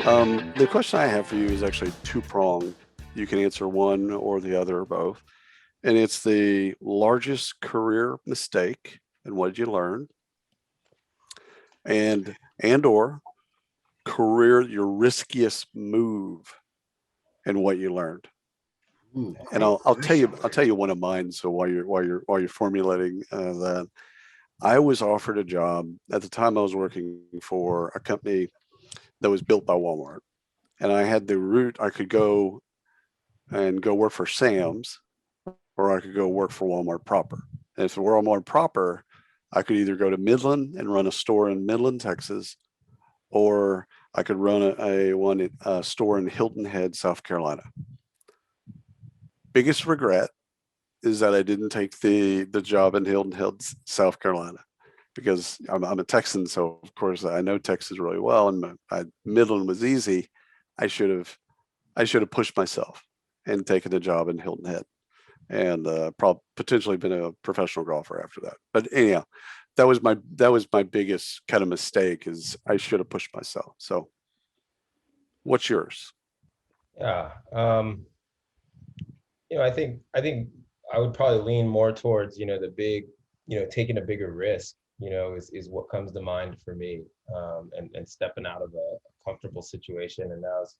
The question I have for you is actually two-pronged. You can answer one or the other or both. And it's the largest career mistake and what did you learn? And or career your riskiest move and what you learned. Ooh, And great I'll tell you one of mine. So while you're formulating that, I was offered a job at the time. I was working for a company that was built by Walmart, and I had the route. I could go work for Sam's, or I could go work for Walmart proper. And if it were Walmart proper, I could either go to Midland and run a store in Midland, Texas, or I could run a store in Hilton Head, South Carolina. Biggest regret is that I didn't take the job in Hilton Head, South Carolina, because I'm a Texan, so of course I know Texas really well, and Midland was easy. I should have I should have pushed myself and taken a job in Hilton Head, and potentially been a professional golfer after that. But anyhow, that was my biggest kind of mistake, is I should have pushed myself. So what's yours? Yeah. I think I would probably lean more towards, the big, taking a bigger risk, is what comes to mind for me. And stepping out of a comfortable situation. And that was,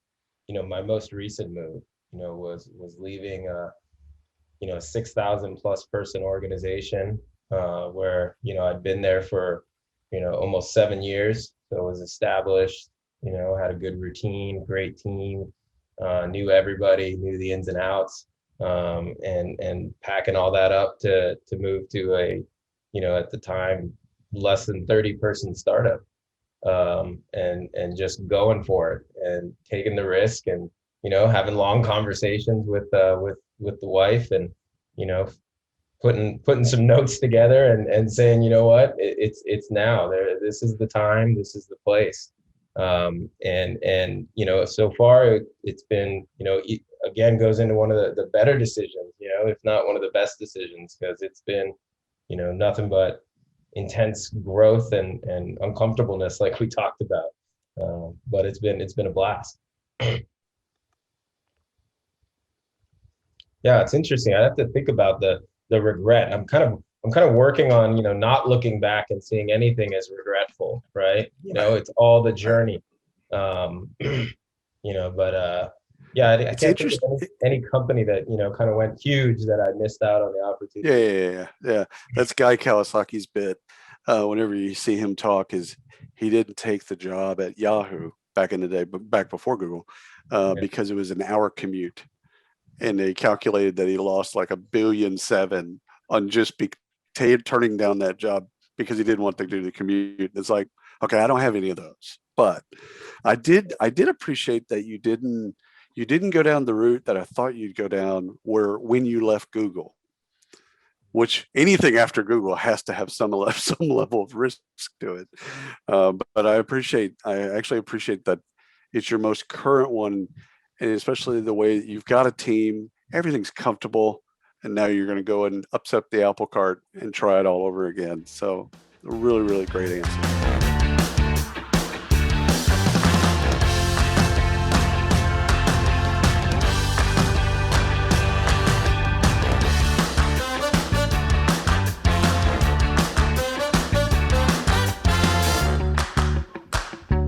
my most recent move, was leaving a 6,000 plus person organization, where, I'd been there for, almost 7 years. So it was established, had a good routine, great team, knew everybody, knew the ins and outs, and packing all that up to move to a, at the time, less than 30 person startup, and just going for it and taking the risk, and having long conversations with the wife, and you know putting some notes together, and saying, what, it's now. This is the time, this is the place. And so far it's been, again, goes into one of the better decisions, if not one of the best decisions, because it's been, nothing but intense growth and uncomfortableness, like we talked about. But it's been a blast. Yeah, it's interesting. I have to think about the regret. I'm kind of working on, not looking back and seeing anything as regretful, right? Right, It's all the right. journey. But yeah, I It's can't think of interesting. any company that, kind of went huge that I missed out on the Yeah, opportunity. yeah, yeah, yeah. Yeah. That's Guy Kawasaki's bit. Whenever you see him talk, is he didn't take the job at Yahoo back in the day, but back before Google, Yeah. because it was an hour commute, and they calculated that he lost like 1.7 billion on just turning down that job because he didn't want to do the commute. It's like, okay, I don't have any of those, but I did appreciate that you didn't go down the route that I thought you'd go down, where when you left Google, which anything after Google has to have some level, some level of risk to it. But I actually appreciate that it's your most current one, and especially the way you've got a team, everything's comfortable, and now you're going to go and upset the apple cart and try it all over again. So, a really, really great answer.